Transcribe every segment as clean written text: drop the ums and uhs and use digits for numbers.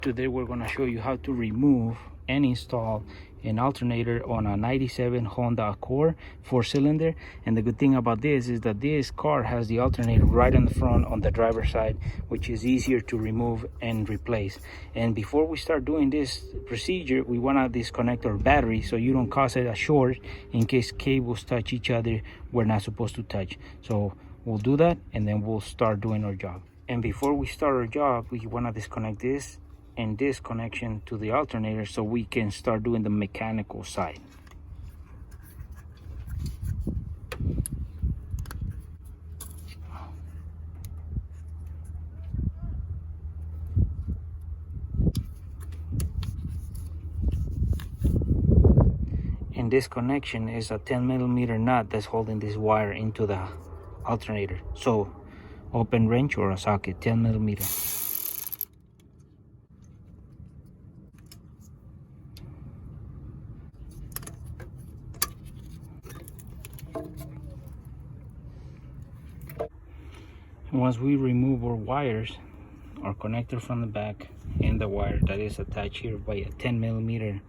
Today we're going to show you how to remove and install an alternator on a 97 Honda Accord 4-cylinder. And the good thing about this is that this car has the alternator right in the front on the driver's side, which is easier to remove and replace. And before we start doing this procedure, we want to disconnect our battery so you don't cause it a short in case cables touch each other we're not supposed to touch. So we'll do that and then we'll start doing our job. And before we start our job, we want to disconnect this and this connection to the alternator so we can start doing the mechanical side. And this connection is a 10mm nut that's holding this wire into the alternator. So open wrench or a socket, 10mm. Once we remove our wires, our connector from the back and the wire that is attached here by a 10mm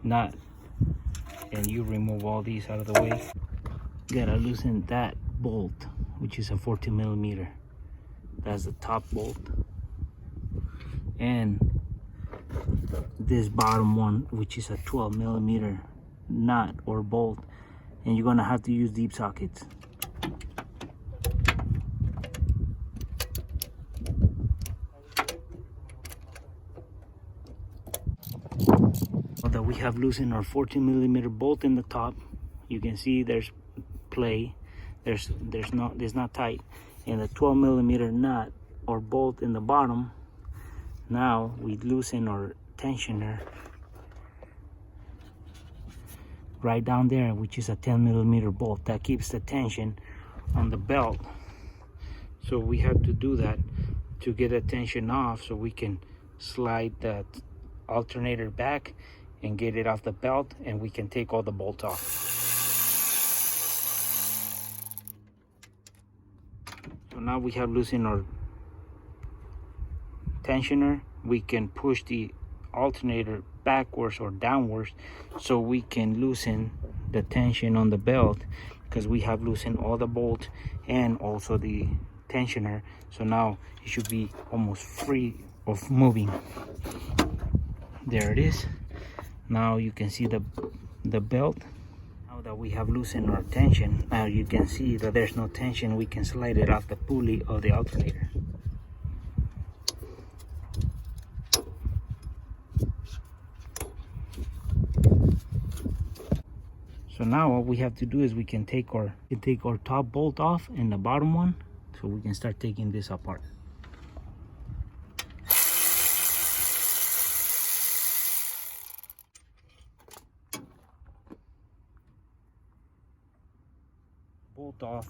nut, and you remove all these out of the way, you gotta loosen that bolt, which is a 14mm. That's the top bolt, and this bottom one, which is a 12mm nut or bolt, and you're gonna have to use deep sockets. That we have loosened our 14mm bolt in the top. You can see there's play, there's not tight, and the 12mm nut or bolt in the bottom. Now we loosen our tensioner right down there, which is a 10mm bolt that keeps the tension on the belt. So we have to do that to get the tension off so we can slide that alternator back and get it off the belt, and we can take all the bolts off. So now we have loosened our tensioner. We can push the alternator backwards or downwards so we can loosen the tension on the belt, because we have loosened all the bolts and also the tensioner. So now it should be almost free of moving. There it is. Now you can see the belt. Now that we have loosened our tension, now you can see that there's no tension. We can slide it off the pulley of the alternator. So now what we have to do is we can take our top bolt off and the bottom one, so we can start taking this apart. Bolt off,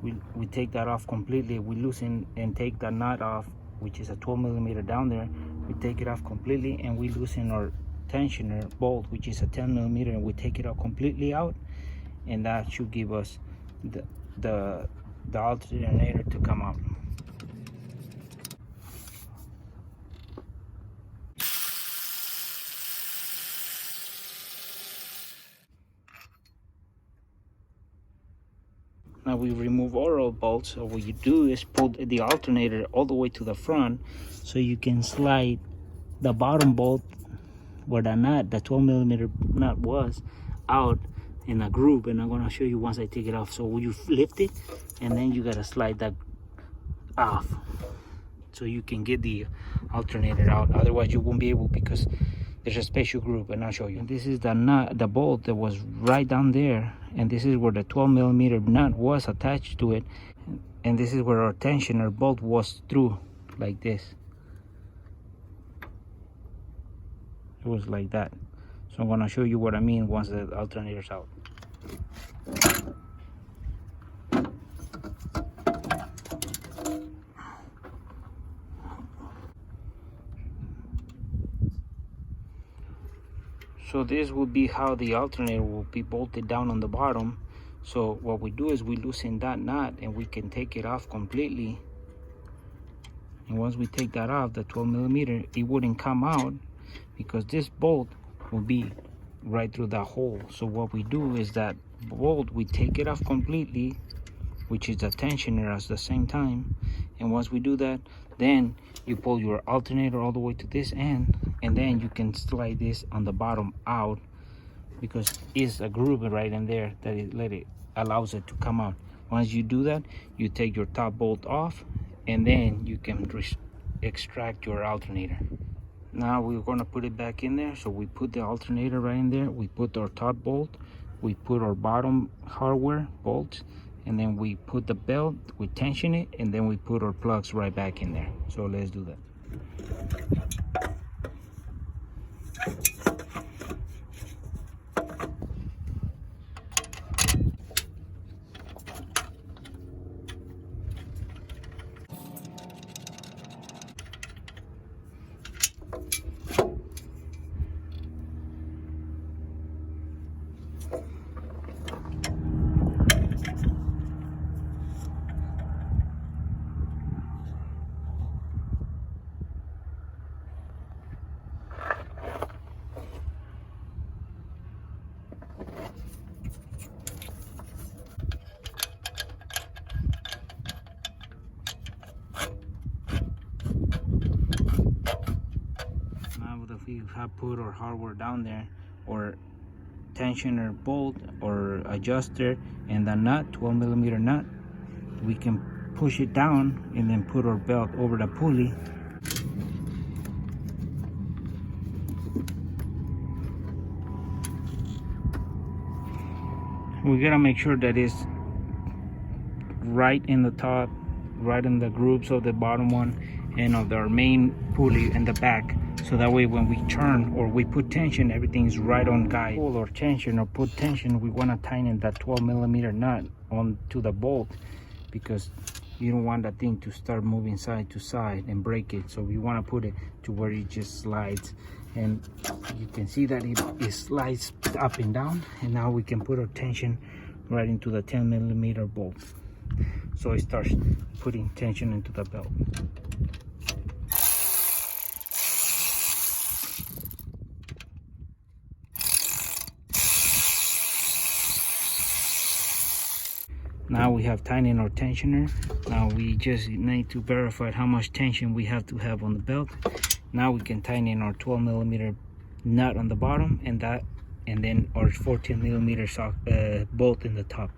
we take that off completely. We loosen and take the nut off, which is a 12mm down there. We take it off completely, and we loosen our tensioner bolt, which is a 10mm, and we take it out completely out, and that should give us the alternator to come out. Now we remove all our bolts. So what you do is pull the alternator all the way to the front so you can slide the bottom bolt where the nut, the 12mm nut was, out in a groove. And I'm going to show you once I take it off. So you lift it, and then you got to slide that off so you can get the alternator out. Otherwise you won't be able, because there's a special groove, and I'll show you. And this is the nut, the bolt that was right down there, and this is where the 12mm nut was attached to it, and this is where our tensioner bolt was through, like this. It was like that. So I'm gonna show you what I mean once the alternator's out. So this will be how the alternator will be bolted down on the bottom. So what we do is we loosen that nut, and we can take it off completely And once we take that off, the 12 millimeter, it wouldn't come out because this bolt will be right through that hole. So what we do is that bolt, we take it off completely, which is the tensioner at the same time. And once we do that, then you pull your alternator all the way to this end, and then you can slide this on the bottom out because it's a groove right in there that it allows it to come out. Once you do that, you take your top bolt off, and then you can extract your alternator. Now we're gonna put it back in there. So we put the alternator right in there, we put our top bolt, we put our bottom hardware bolts, and then we put the belt, we tension it, and then we put our plugs right back in there. So let's do that. We have put our hardware down there, or tensioner bolt or adjuster, and the nut, 12 millimeter nut, we can push it down and then put our belt over the pulley. We gotta make sure that it's right in the top, right in the grooves of the bottom one and of our main pulley in the back. So that way when we turn or we put tension, everything's right on guide. Pull or tension or put tension, we want to tighten that 12 millimeter nut onto the bolt, because you don't want that thing to start moving side to side and break it. So we want to put it to where it just slides, and you can see that it slides up and down. And now we can put our tension right into the 10 millimeter bolt. So it starts putting tension into the belt. Now we have tightened our tensioner. Now we just need to verify how much tension we have to have on the belt. Now we can tighten our 12 millimeter nut on the bottom, and then our 14 millimeter bolt in the top.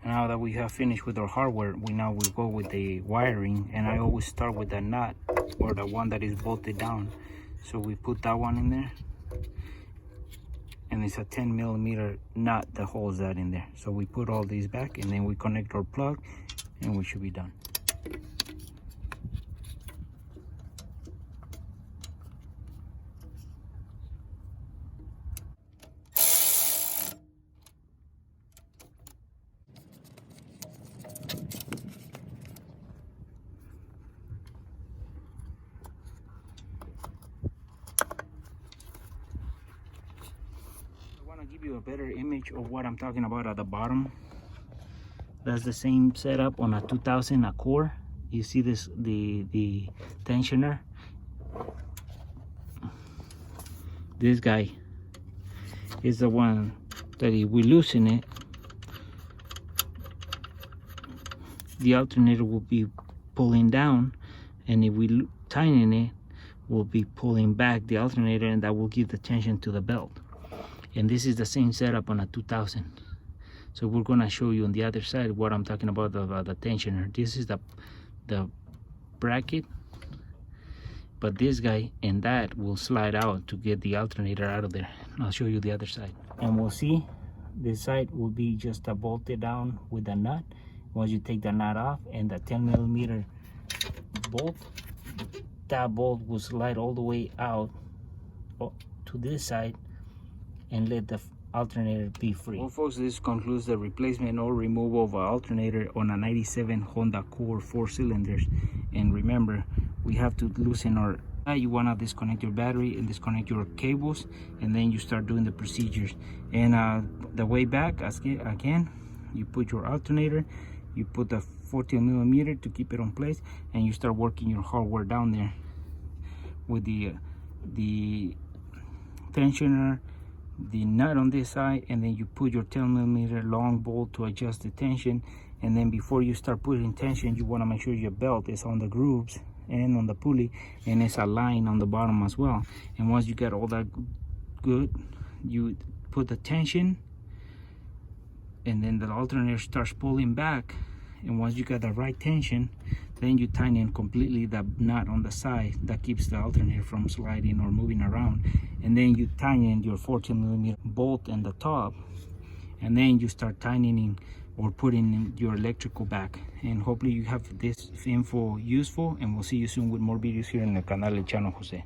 Now that we have finished with our hardware, we will go with the wiring, and I always start with the nut or the one that is bolted down. So we put that one in there, and it's a 10 millimeter nut that holds that in there. So we put all these back, and then we connect our plug, and we should be done. Give you a better image of what I'm talking about at the bottom. That's the same setup on a 2000 Accord. You see this, the tensioner. This guy is the one that if we loosen it, the alternator will be pulling down, and if we tighten it, we'll be pulling back the alternator, and that will give the tension to the belt. And this is the same setup on a 2000. So we're gonna show you on the other side what I'm talking about, the tensioner. This is the bracket, but this guy and that will slide out to get the alternator out of there. I'll show you the other side. And we'll see, this side will be just bolted down with the nut. Once you take the nut off and the 10 millimeter bolt, that bolt will slide all the way out to this side and let the alternator be free. Well, folks, this concludes the replacement or removal of an alternator on a 97 Honda Accord 4 cylinders. And remember, we have to loosen our, you want to disconnect your battery and disconnect your cables, and then you start doing the procedures. And the way back, again, you put your alternator, you put the 14 millimeter to keep it on place, and you start working your hardware down there with the tensioner, the nut on this side, and then you put your 10 millimeter long bolt to adjust the tension. And then before you start putting tension, you want to make sure your belt is on the grooves and on the pulley, and it's aligned on the bottom as well. And once you get all that good, you put the tension, and then the alternator starts pulling back. And once you got the right tension, then you tighten in completely the nut on the side that keeps the alternator from sliding or moving around. And then you tighten in your 14 millimeter bolt in the top, and then you start tightening or putting in your electrical back. And hopefully you have this info useful, and we'll see you soon with more videos here in the canal de Chano Jose.